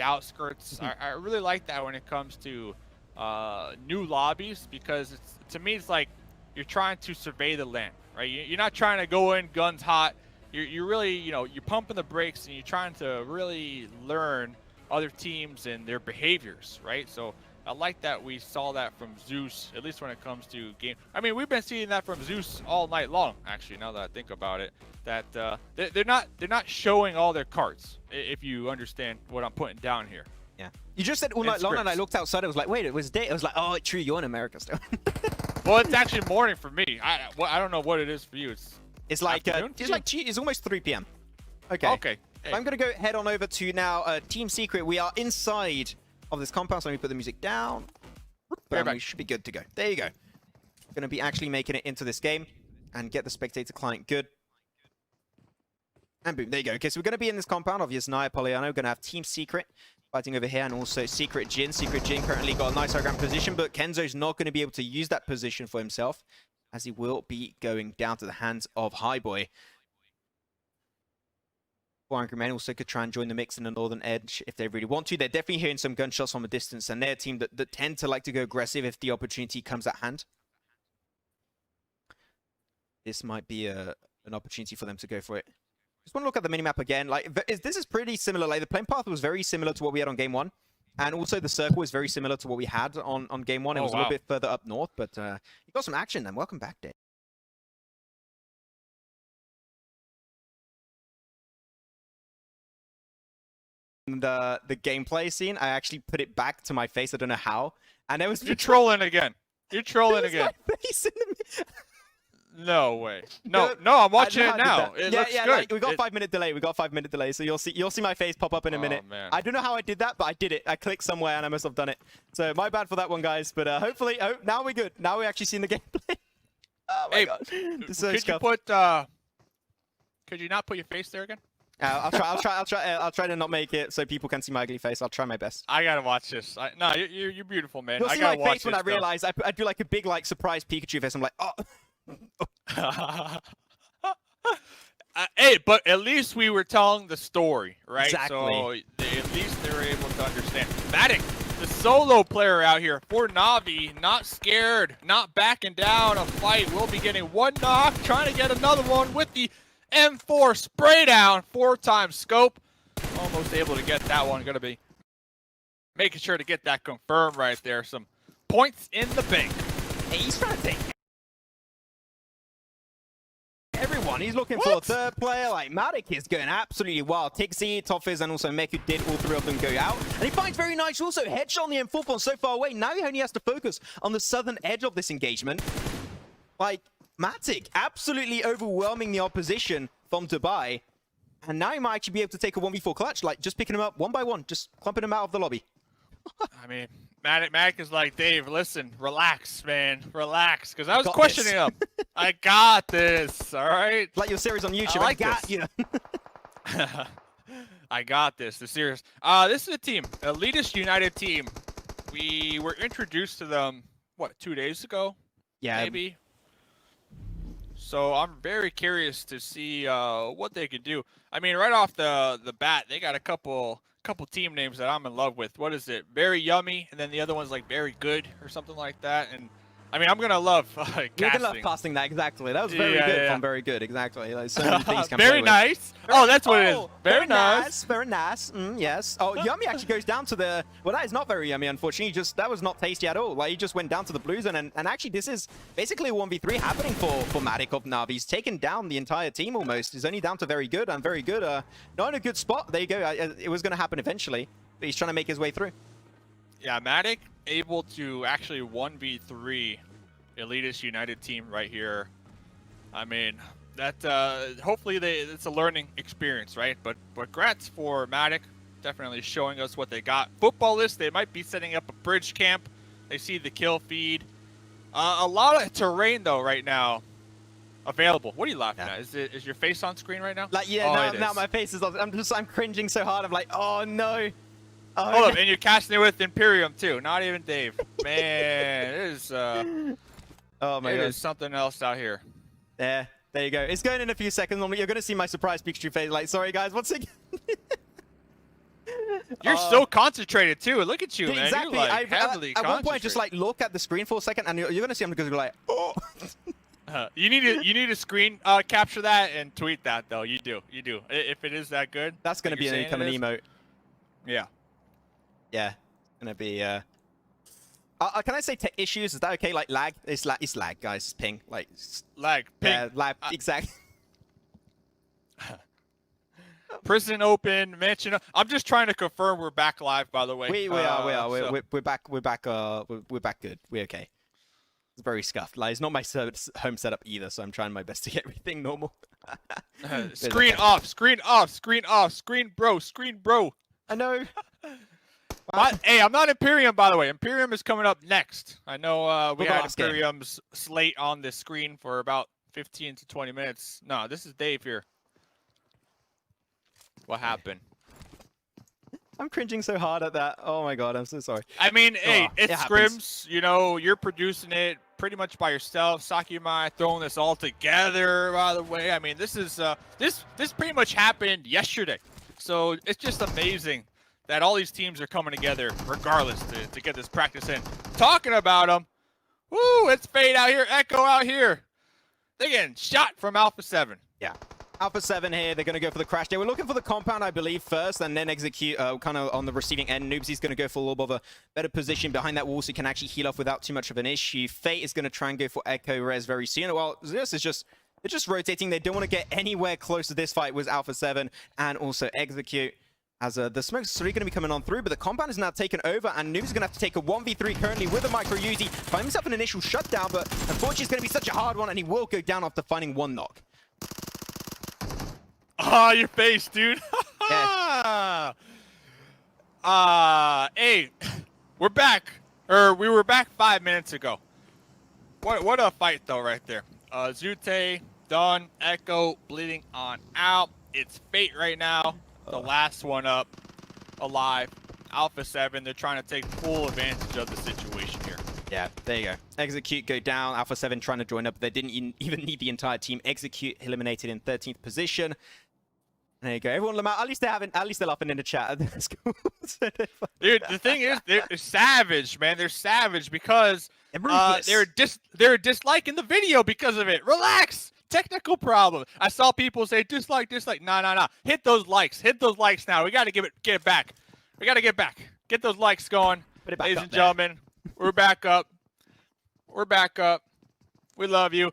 outskirts. I really like that when it comes to new lobbies, because to me it's like you're trying to survey the land, right? You're not trying to go in guns hot. You're really, you're pumping the brakes and you're trying to really learn other teams and their behaviors, right? So I like that we saw that from Zeus, at least when it comes to game. I mean, we've been seeing that from Zeus all night long, actually, now that I think about it. That they're not showing all their cards, if you understand what I'm putting down here. Yeah. You just said all night long, and I looked outside. I was like, wait, it was day. I was like, oh, true, you're in America still. Well, it's actually morning for me. I don't know what it is for you. It's like it's almost 3 p.m. Okay. Okay. Hey. I'm gonna go head on over to now Team Secret. We are inside of this compound, so let me put the music down. And we should be good to go. There you go. Going to be actually making it into this game and get the spectator client good. And boom, there you go. Okay, so we're going to be in this compound of Yasnaya Poliano. We're going to have Team Secret fighting over here, and also Secret Jin. Secret Jin currently got a nice high ground position, but Kenzo's not going to be able to use that position for himself, as he will be going down to the hands of Highboy. 4 angry men also could try and join the mix in the northern edge if they really want to. They're definitely hearing some gunshots from a distance, and they're a team that tend to like to go aggressive if the opportunity comes at hand. This might be an opportunity for them to go for it. Just want to look at the minimap again. Like, this is pretty similar. Like, the plane path was very similar to what we had on game 1. And also the circle is very similar to what we had on game 1. It was a little bit further up north, but you got some action then. Welcome back, Dave. The gameplay scene, I actually put it back to my face. I don't know how. And there was You're trolling again. You're trolling again. Face in the... No way. No, I'm watching it now. It looks good. Like, we got 5-minute delay. We got 5-minute delay. So you'll see my face pop up in a minute. Man. I don't know how I did that, but I did it. I clicked somewhere and I must have done it. So my bad for that one, guys. But hopefully, now we're good. Now we're actually seeing the gameplay. Oh my god. Could you not put your face there again? I'll try to not make it so people can see my ugly face. I'll try my best. I gotta watch this. No, you're beautiful, man. You'll see my face when I realize I do like a big surprise Pikachu face. I'm like, oh. Hey, but at least we were telling the story, right? Exactly. So at least they were able to understand. Matic, the solo player out here for Navi, not scared, not backing down a fight. Will be getting one knock, trying to get another one with the M4 spray down, 4x scope. Almost able to get that one. Gonna be making sure to get that confirmed right there. Some points in the bank. Hey, he's trying to take everyone. He's looking for a third player. Like, Matic is going absolutely wild. Tixi, Toffers, and also Meku did all 3 of them go out. And he finds very nice also headshot on the M4 from so far away. Now he only has to focus on the southern edge of this engagement. Like, Matic absolutely overwhelming the opposition from Dubai. And now he might actually be able to take a 1v4 clutch, like just picking him up one by one, just clumping him out of the lobby. I mean, Matic is like, Dave, listen, relax, man, relax. Because I was questioning him. I got this, all right? Like your series on YouTube, I got you. I got this, the series. This is a team, Elitist United team. We were introduced to them, what, 2 days ago? Yeah. Maybe. So I'm very curious to see what they can do. I mean, right off the bat, they got a couple team names that I'm in love with. What is it? Very Yummy, and then the other one's like Very Good or something like that. And I mean, I'm gonna love casting. You're gonna love casting that, exactly. That was very good from Very Good, exactly. Like, so many things can very nice. Oh, that's what it is. Very nice. Very nice. Yes. Oh, Yummy actually goes down to the... Well, that is not very Yummy, unfortunately. That was not tasty at all. Like, he just went down to the blue zone, and actually, this is basically a 1v3 happening for Matic of Navi. He's taken down the entire team almost. He's only down to Very Good, and Very Good, not in a good spot. There you go. It was going to happen eventually, but he's trying to make his way through. Yeah, Matic able to actually 1v3 Elitist United team right here. I mean, that hopefully it's a learning experience, right? But congrats for Matic, definitely showing us what they got. Futbolists, they might be setting up a bridge camp. They see the kill feed. A lot of terrain though right now available. What are you laughing at? Is your face on screen right now? Like, yeah, now my face is on. I'm cringing so hard. I'm like, oh no. Oh, hold up, and you're casting it with Imperium too. Not even Dave. Man, it is. Oh my god. It is something else out here. There you go. It's going in a few seconds. You're going to see my surprise Pikachu face. Like, sorry guys, once again. You're so concentrated too. Look at you, man. Exactly. You're like heavily at one point, just concentrated. like look at the screen for a second, and you're gonna see I'm gonna be like, oh. You need to screen capture that and tweet that though. You do. If it is that good, That's gonna be an incoming emote. Yeah. Yeah. Gonna be. Can I say tech issues? Is that okay? Like lag? It's lag, guys. It's ping. Like Lag. Ping. Yeah, lag. Exactly. Prison open. Mansion. I'm just trying to confirm we're back live. By the way. We are. So. We're back. We're back good. We're okay. It's very scuffed. Like it's not my home setup either, so I'm trying my best to get everything normal. Screen off. Screen off. Screen off. Screen bro. Screen bro. I know. But, hey, I'm not Imperium, by the way. Imperium is coming up next. I know we had last game. Imperium's slate on the screen for about 15 to 20 minutes. No, this is Dave here. What happened? I'm cringing so hard at that. Oh my god, I'm so sorry. I mean, hey, it's it Scrims. You know, you're producing it pretty much by yourself. Sakimai throwing this all together, by the way. I mean, this is this pretty much happened yesterday. So it's just amazing that all these teams are coming together regardless to get this practice in. Talking about them, woo, it's Fade out here, Echo out here. They're getting shot from Alpha 7. Yeah. Alpha 7 here, they're going to go for the crash. They were looking for the compound, I believe, first, and then execute kind of on the receiving end. Noobsy's going to go for a little bit of a better position behind that wall so he can actually heal off without too much of an issue. Fate is going to try and go for Echo Res very soon. Well, Zeus is just... They're just rotating. They don't want to get anywhere close to this fight with Alpha 7 and also Execute. As the smoke's going to be coming on through, but the compound is now taken over, and Noob's going to have to take a 1v3 currently with a micro Uzi. Find himself an initial shutdown, but unfortunately it's going to be such a hard one, and he will go down after finding one knock. Ah, your face, dude. Yeah. Hey, we're back. Or we were back 5 minutes ago. What a fight, though, right there. Zute, done, Echo, bleeding on out. It's Fate right now. The last one up, alive. Alpha 7, they're trying to take full advantage of the situation here. Yeah, there you go. Execute go down. Alpha 7 trying to join up. They didn't even need the entire team. Execute eliminated in 13th position. There you go. Everyone, Lamar, at least they're laughing in the chat. That's cool. Dude, the thing is, they're savage, man. They're savage because they're disliking the video because of it. Relax. Technical problem. I saw people say dislike. No. Hit those likes. Hit those likes now. We got to get it back. We got to get back. Get those likes going. Ladies and gentlemen, we're back up. We're back up. We love you.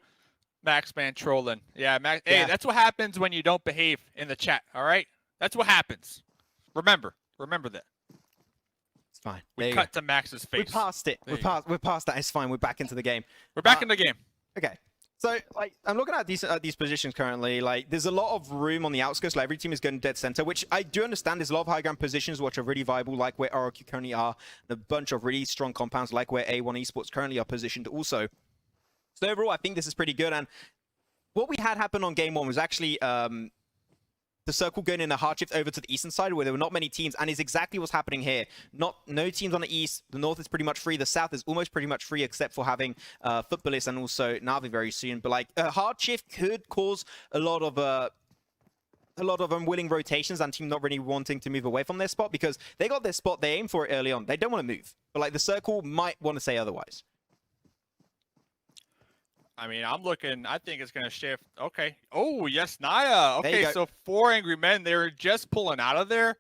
Max man trolling. Yeah, Max. Hey, that's what happens when you don't behave in the chat, all right? That's what happens. Remember that. It's fine. We cut to Max's face. We passed it. We're past that. It's fine. We're back into the game. We're back in the game. Okay. So, like, I'm looking at these positions currently. Like, there's a lot of room on the outskirts. Like, every team is going dead center, which I do understand. There's a lot of high ground positions which are really viable, like where RRQ currently are, and a bunch of really strong compounds, like where A1 Esports currently are positioned also. So overall, I think this is pretty good. And what we had happen on game one was actually the circle going in a hard shift over to the eastern side where there were not many teams, and is exactly what's happening here. No teams on the east. The north is pretty much free. The south is almost pretty much free, except for having Futbolists and also Navi very soon. But like a hard shift could cause a lot of unwilling rotations and team not really wanting to move away from their spot because they got their spot. They aim for it early on. They don't want to move. But like the circle might want to say otherwise. I mean, I'm looking. I think it's going to shift. Okay. Oh, yes, Naya. Okay, so 4 angry men. They were just pulling out of there.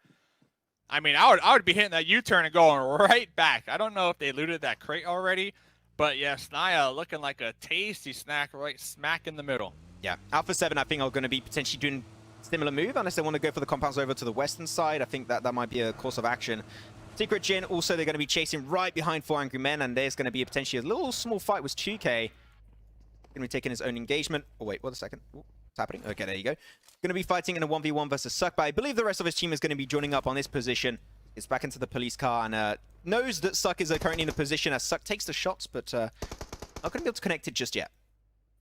I mean, I would be hitting that U-turn and going right back. I don't know if they looted that crate already, but yes, Naya looking like a tasty snack right smack in the middle. Yeah, Alpha 7, I think, are going to be potentially doing a similar move unless they want to go for the compounds over to the western side. I think that might be a course of action. Secret Jin, also, they're going to be chasing right behind 4 angry men, and there's going to be potentially a little small fight with 2K. Going to be taking his own engagement. Oh, wait, what a second. What's happening? Okay, there you go. Going to be fighting in a 1v1 versus Suck, but I believe the rest of his team is going to be joining up on this position. It's back into the police car and knows that Suck is currently in the position as Suck takes the shots, but not going to be able to connect it just yet.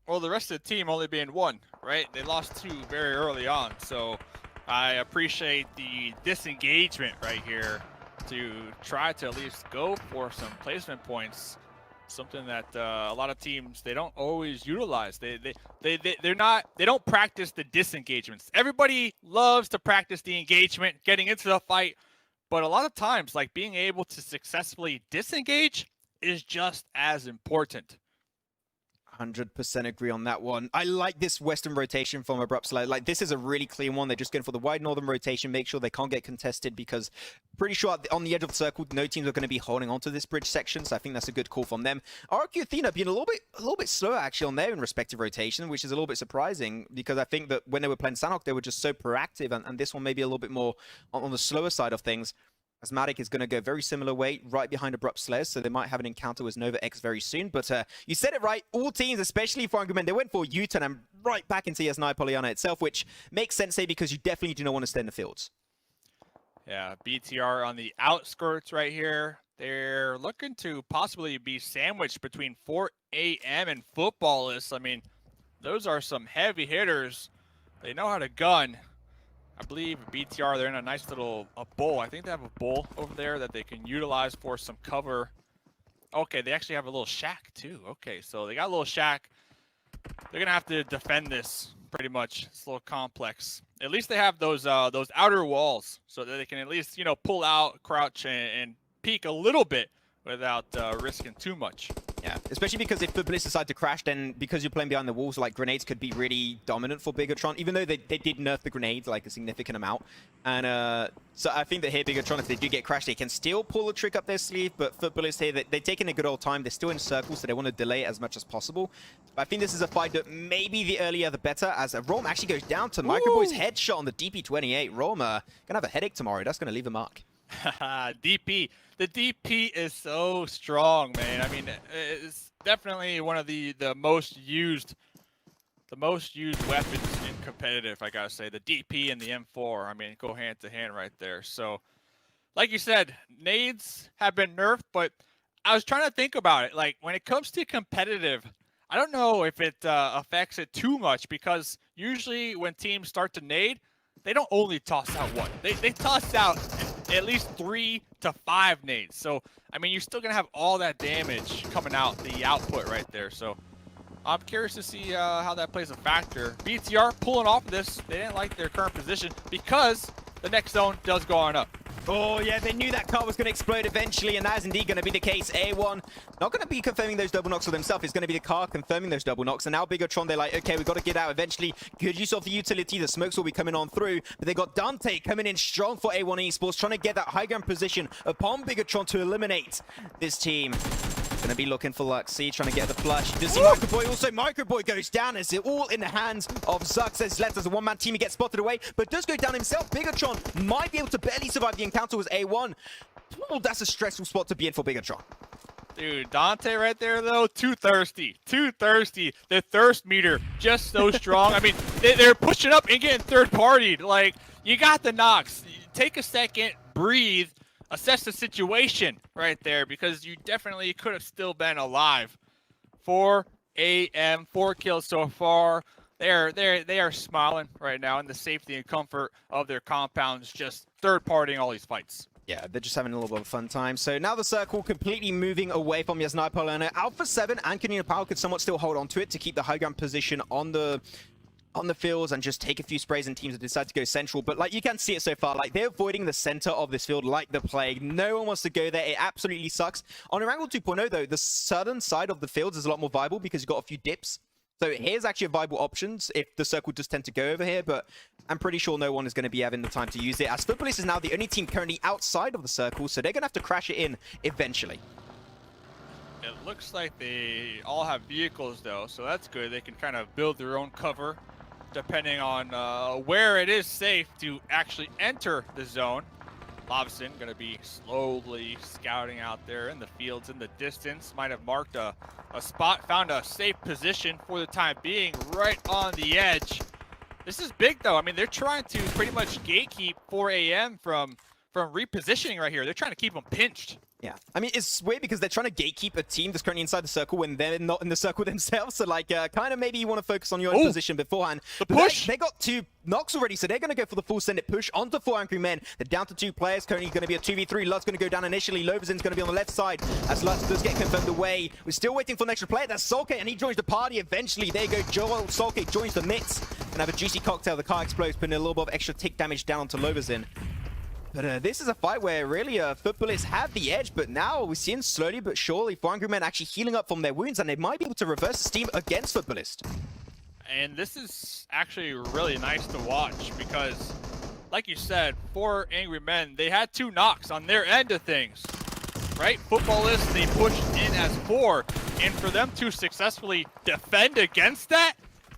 Well, the rest of the team only being 1, right? They lost 2 very early on, so I appreciate the disengagement right here to try to at least go for some placement points. Something that a lot of teams, they don't always utilize. They don't practice the disengagements. Everybody loves to practice the engagement, getting into the fight, but a lot of times, like, being able to successfully disengage is just as important. 100% agree on that one. I like this western rotation from Abrupt Slayers. Like, this is a really clean one. They're just going for the wide northern rotation, make sure they can't get contested, because pretty sure on the edge of the circle, no teams are going to be holding onto this bridge section, so I think that's a good call from them. RRQ Athena being a little bit slower, actually, on their respective rotation, which is a little bit surprising, because I think that when they were playing Sanhok, they were just so proactive, and this one may be a little bit more on the slower side of things. As Matic is going to go very similar way, right behind Abrupt Slayers, so they might have an encounter with Nova-X very soon. But you said it right, all teams, especially for Angry Men, they went for a U-turn and right back into Yasnaya Polyana itself, which makes sense, say, because you definitely do not want to stay in the fields. Yeah, BTR on the outskirts right here. They're looking to possibly be sandwiched between 4AM and Futbolists. I mean, those are some heavy hitters. They know how to gun. I believe BTR, they're in a nice little bowl. I think they have a bowl over there that they can utilize for some cover. Okay, they actually have a little shack too. Okay, so they got a little shack. They're gonna have to defend this pretty much. It's a little complex. At least they have those outer walls so that they can at least, you know, pull out, crouch, and peek a little bit without risking too much. Yeah, especially because if Futbolists decide to crash, then because you're playing behind the walls, like, grenades could be really dominant for Bigetron, even though they did nerf the grenades, like, a significant amount. And so I think that here, Bigetron, if they do get crashed, they can still pull a trick up their sleeve, but Futbolists here, they're taking a good old time. They're still in circles, so they want to delay it as much as possible. But I think this is a fight that maybe the earlier the better, as Rom actually goes down to Microboy's headshot on the DP28. Rom gonna have a headache tomorrow. That's gonna leave a mark. DP. The DP is so strong, man. I mean, it's definitely one of the most used weapons in competitive, I gotta say. The DP and the M4, I mean, go hand to hand right there. So, like you said, nades have been nerfed, but I was trying to think about it. Like, when it comes to competitive, I don't know if it affects it too much, because usually when teams start to nade, they don't only toss out one. They toss out at least 3 to 5 nades. So, I mean, you're still going to have all that damage coming out, the output right there. So, I'm curious to see how that plays a factor. BTR pulling off this. They didn't like their current position because the next zone does go on up. Oh, yeah, they knew that car was going to explode eventually, and that is indeed going to be the case. A1 not going to be confirming those double knocks for themselves. It's going to be the car confirming those double knocks. And now Bigetron, they're like, okay, we've got to get out eventually. Good use of the utility. The smokes will be coming on through. But they got Dante coming in strong for A1 Esports, trying to get that high ground position upon Bigetron to eliminate this team. Going to be looking for Luxy, trying to get the flush. You see Microboy, also Microboy goes down. It's all in the hands of Zux as left as a one-man team. He gets spotted away, but does go down himself. Bigetron might be able to barely survive the encounter with A1. Oh, that's a stressful spot to be in for Bigetron. Dude, Dante right there, though, too thirsty. Too thirsty. The thirst meter, just so strong. I mean, they're pushing up and getting third-partied. Like, you got the knocks. Take a second, breathe. Assess the situation right there, because you definitely could have still been alive. 4 AM, 4 kills so far. They are smiling right now in the safety and comfort of their compounds, just third-partying all these fights. Yeah, they're just having a little bit of a fun time. So now the circle completely moving away from Yasnaya Polyana. Alpha 7 and Konina Power could somewhat still hold on to it to keep the high ground position on the fields and just take a few sprays, and teams that decide to go central. But like, you can see it so far, like, they're avoiding the center of this field like the plague. No one wants to go there. It absolutely sucks. On Erangle 2.0 though, the southern side of the fields is a lot more viable because you've got a few dips. So here's actually a viable options if the circle does tend to go over here, but I'm pretty sure no one is going to be having the time to use it, as Futbolists is now the only team currently outside of the circle, so they're going to have to crash it in eventually. It looks like they all have vehicles though, so that's good. They can kind of build their own cover depending on where it is safe to actually enter the zone. Lobson going to be slowly scouting out there in the fields in the distance. Might have marked a spot, found a safe position for the time being, right on the edge. This is big though. I mean, they're trying to pretty much gatekeep 4 AM from repositioning right here. They're trying to keep them pinched. Yeah, I mean, it's weird because they're trying to gatekeep a team that's currently inside the circle when they're not in the circle themselves. So, like, kind of maybe you want to focus on your own position beforehand. The push! They got 2 knocks already, so they're going to go for the full send it push onto 4 Angry Men. They're down to 2 players. Currently going to be a 2v3. Lut's going to go down initially. Loverzin's going to be on the left side as Lut does get confirmed away. We're still waiting for an extra player. That's Solke, and he joins the party eventually. There you go. Joel Solke joins the mix. And have a juicy cocktail. The car explodes, putting a little bit of extra tick damage down onto Loverzin. But this is a fight where really Futbolists have the edge, but now we're seeing slowly but surely 4 Angry Men actually healing up from their wounds, and they might be able to reverse the steam against Futbolists. And this is actually really nice to watch because, like you said, 4 Angry Men, they had 2 knocks on their end of things, right? Futbolists, they pushed in as 4, and for them to successfully defend against that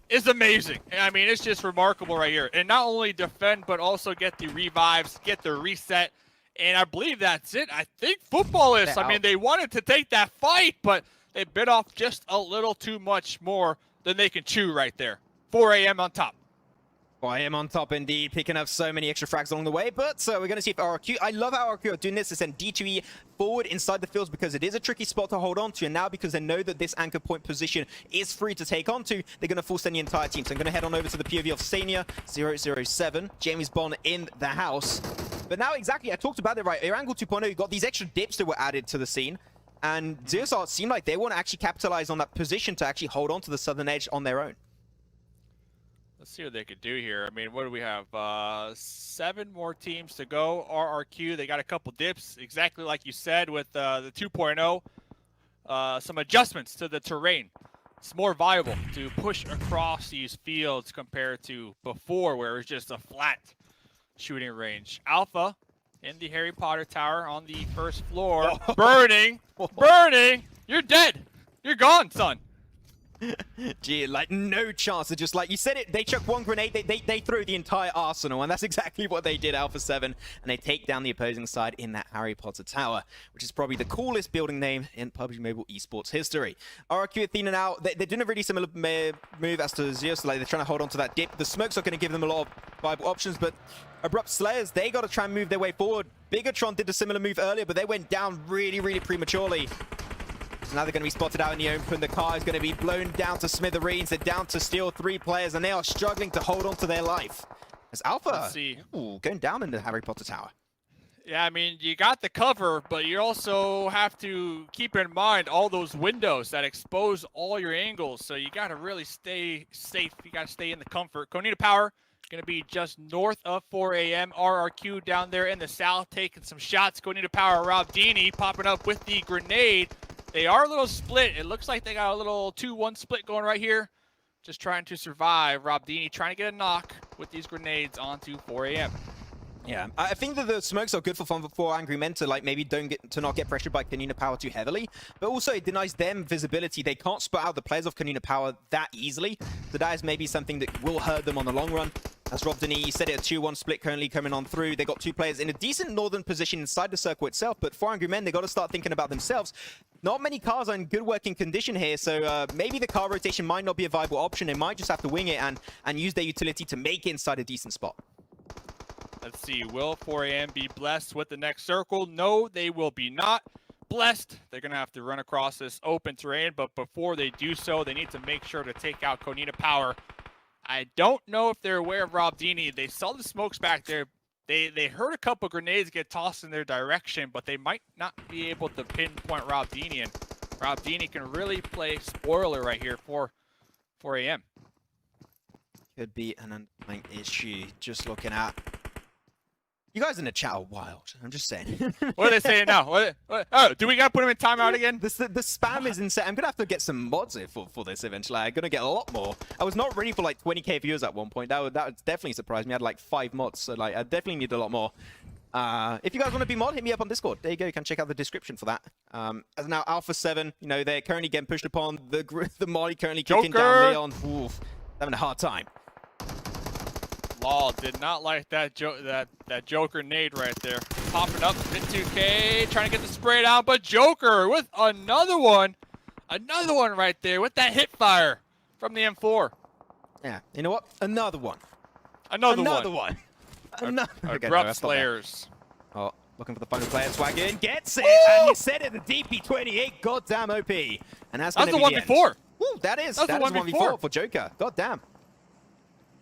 is amazing. I mean, it's just remarkable right here. And not only defend, but also get the revives, get the reset, and I believe that's it. I think Futbolists, I mean, they wanted to take that fight, but they bit off just a little too much more than they can chew right there. 4 AM on top. 4 AM on top indeed, picking up so many extra frags along the way, but we're going to see if RRQ, I love how RRQ are doing this to send D2E forward inside the fields because it is a tricky spot to hold on to, and now because they know that this anchor point position is free to take onto, they're going to force send the entire team. So I'm going to head on over to the POV of Sania 007, James Bond in the house. But now exactly, I talked about it right, Erangle 2.0, you got these extra dips that were added to the scene, and Zeus seemed like they want to actually capitalize on that position to actually hold on to the southern edge on their own. Let's see what they could do here. I mean, what do we have? 7 more teams to go. RRQ, they got a couple dips, exactly like you said with the 2.0. Some adjustments to the terrain. It's more viable to push across these fields compared to before where it was just a flat shooting range. Alpha in the Harry Potter Tower on the first floor. Burning! Burning! You're dead! You're gone, son! Gee, like no chance of just like you said it, they chuck 1 grenade, they throw the entire arsenal, and that's exactly what they did, Alpha 7, and they take down the opposing side in that Harry Potter Tower, which is probably the coolest building name in PUBG Mobile Esports history. RRQ Athena now, they're doing a really similar move as to Zeus, like they're trying to hold on to that dip. The smokes are going to give them a lot of viable options, but Abrupt Slayers, they got to try and move their way forward. Bigetron did a similar move earlier, but they went down really, really prematurely. So now they're going to be spotted out in the open. The car is going to be blown down to smithereens. They're down to still 3 players, and they are struggling to hold on to their life. As Alpha, going down in the Harry Potter Tower. Yeah, I mean, you got the cover, but you also have to keep in mind all those windows that expose all your angles. So you got to really stay safe. You got to stay in the comfort. Konina Power going to be just north of 4 AM. RRQ down there in the south taking some shots. Konina Power, Rob Dini popping up with the grenade. They are a little split. It looks like they got a little 2-1 split going right here. Just trying to survive. Rob Dini trying to get a knock with these grenades onto 4 AM. Yeah, I think that the smokes are good for Angry Men to like maybe not get pressured by Konina Power too heavily, but also it denies them visibility. They can't spot out the players of Konina Power that easily, so that is maybe something that will hurt them on the long run. As Rob Denis said, it a 2-1 split currently coming on through. They got 2 players in a decent northern position inside the circle itself, but for Angry Men, they got to start thinking about themselves. Not many cars are in good working condition here, so maybe the car rotation might not be a viable option. They might just have to wing it and use their utility to make it inside a decent spot. Let's see, will 4 AM be blessed with the next circle? No, they will be not blessed. They're going to have to run across this open terrain, but before they do so, they need to make sure to take out Konina Power. I don't know if they're aware of Rob Dini. They saw the smokes back there. They heard a couple grenades get tossed in their direction, but they might not be able to pinpoint Rob Dini, and Rob Dini can really play spoiler right here for 4 AM. Could be an underlying issue, just looking at. You guys in the chat are wild. I'm just saying. What are they saying now? Oh, do we got to put him in timeout again? The spam is insane. I'm going to have to get some mods here for this eventually. I'm going to get a lot more. I was not ready for like 20k viewers at one point. That would definitely surprise me. I had like 5 mods. So like I definitely need a lot more. If you guys want to be mod, hit me up on Discord. There you go. You can check out the description for that. As now Alpha 7, you know, they're currently getting pushed upon. The Molly currently kicking down Leon. Oof, having a hard time. Law did not like that Joker nade right there. Popping up in 2K, trying to get the spray down, but Joker with another one right there with that hip fire from the M4. Yeah, you know what? Another one. Another one. Abrupt Slayers. Oh, looking for the final player. Swag in, gets it, and you said it. The DP28, goddamn OP, and that's the one before. Woo, that is the 1v4 for Joker. Goddamn.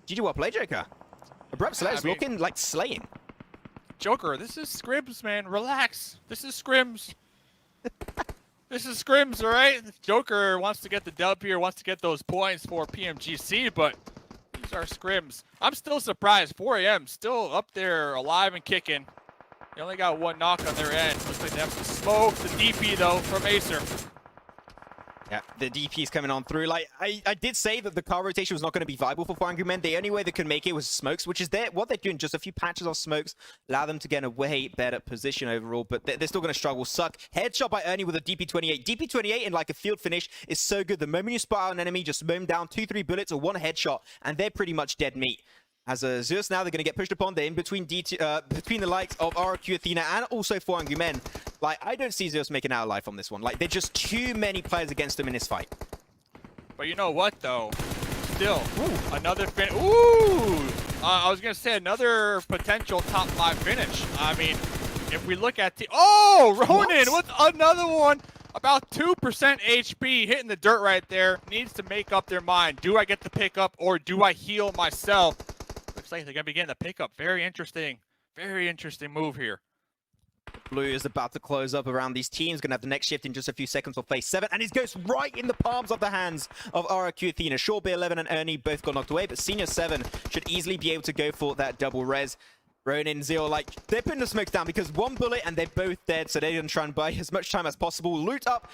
GG, well played, Joker. Abrupt Slayers looking like slaying. Joker, this is Scrims, man. Relax. This is Scrims. This is Scrims, all right? Joker wants to get the dub here, wants to get those points for PMGC, but these are Scrims. I'm still surprised. 4 AM still up there alive and kicking. They only got one knock on their end. Looks like they have to smoke the DP though from Acer. Yeah, the DP is coming on through. Like, I did say that the car rotation was not going to be viable for Angry Men. The only way they could make it was smokes, which is what they're doing. Just a few patches of smokes, allow them to get a way better position overall, but they're still going to struggle. Suck. Headshot by Ernie with a DP28. DP28 in like a field finish is so good. The moment you spot out an enemy, just mow him down 2-3 bullets or one headshot, and they're pretty much dead meat. As Zeus now, they're going to get pushed upon. They're in between between the likes of RRQ Athena and also 4 Angry Men. Like, I don't see Zeus making out alive on this one. Like, they're just too many players against them in this fight. But you know what, though? Still, another finish. Ooh! I was going to say another potential top 5 finish. I mean, if we look at Ronin with another one. About 2% HP hitting the dirt right there. Needs to make up their mind. Do I get the pickup or do I heal myself? Looks like they're going to be getting the pickup. Very interesting move here. Blue is about to close up around these teams. Going to have the next shift in just a few seconds for phase 7. And it goes right in the palms of the hands of RRQ Athena. Sure, B11 and Ernie both got knocked away, but Senior 7 should easily be able to go for that double res. Ronin, Zero, like, they're putting the smokes down because one bullet and they're both dead, so they're going to try and buy as much time as possible. Loot up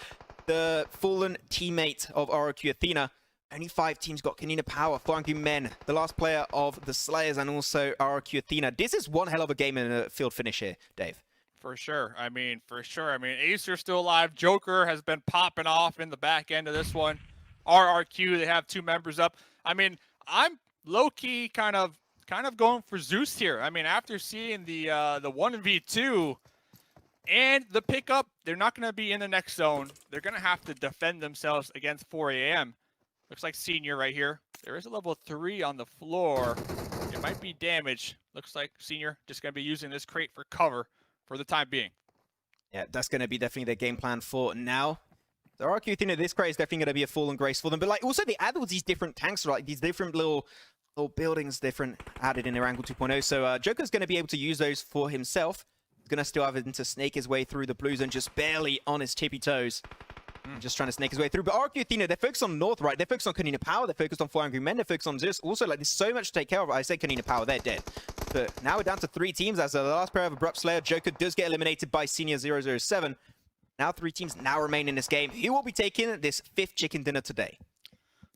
the fallen teammate of RRQ Athena. Only 5 teams got Konina Power, 4 Angry Men, the last player of the Slayers, and also RRQ Athena. This is one hell of a game in a field finish here, Dave. For sure. I mean, Acer's still alive. Joker has been popping off in the back end of this one. RRQ, they have 2 members up. I mean, I'm low-key kind of going for Zeus here. I mean, after seeing the 1v2 and the pickup, they're not going to be in the next zone. They're going to have to defend themselves against 4 AM. Looks like Senior right here. There is a level 3 on the floor. It might be damage. Looks like Senior just going to be using this crate for cover for the time being. Yeah, that's going to be definitely their game plan for now. The RRQ Athena, this crate is definitely going to be a fall and grace for them. But like, also they add all these different tanks, right? These different little buildings different added in Erangle 2.0. So Joker's going to be able to use those for himself. He's going to still have him to snake his way through the blue zone, just barely on his tippy toes. Just trying to snake his way through. But RRQ Athena, they're focused on North, right? They're focused on Konina Power. They're focused on 4 Angry Men. They're focused on Zeus. Also, like, there's so much to take care of. I said Konina Power, they're dead. But now we're down to 3 teams as the last pair of Abrupt Slayer. Joker does get eliminated by Senior 007. Now 3 teams now remain in this game. Who will be taking this 5th chicken dinner today?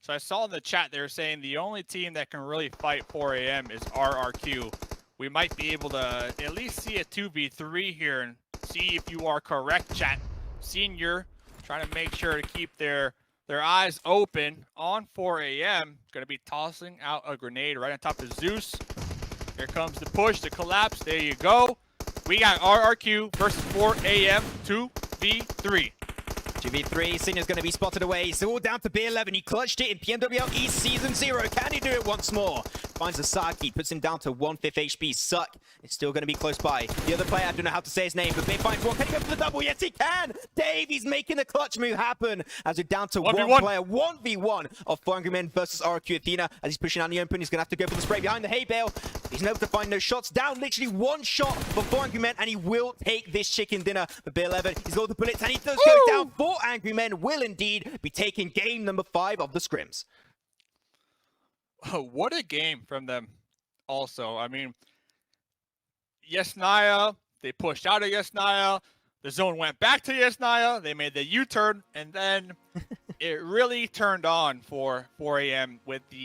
So I saw in the chat they were saying the only team that can really fight 4 AM is RRQ. We might be able to at least see a 2v3 here and see if you are correct, chat. Senior trying to make sure to keep their eyes open on 4 AM. Going to be tossing out a grenade right on top of Zeus. Here comes the push, the collapse. There you go. We got RRQ versus 4 AM 2v3. 2v3, Senior's going to be spotted away. It's all down to B11. He clutched it in PMWL East Season 0. Can he do it once more? Finds Asaki, puts him down to 1/5 HP. Suck is still going to be close by. The other player, I don't know how to say his name, but Big finds one. Can he go for the double? Yes, he can! Dave, he's making the clutch move happen as we're down to 1 player. 1v1 of 4 Angry Men versus RRQ Athena. As he's pushing out the open, he's going to have to go for the spray behind the hay bale. He's not able to find no shots. Down literally 1 shot for 4 Angry Men, and he will take this chicken dinner. But B11, he's got the bullets, and he does go down. 4 Angry Men will indeed be taking game number 5 of the scrims. Oh, what a game from them also. I mean, Yesnaya, they pushed out of Yesnaya. The zone went back to Yesnaya. They made the U-turn, and then it really turned on for 4 AM with the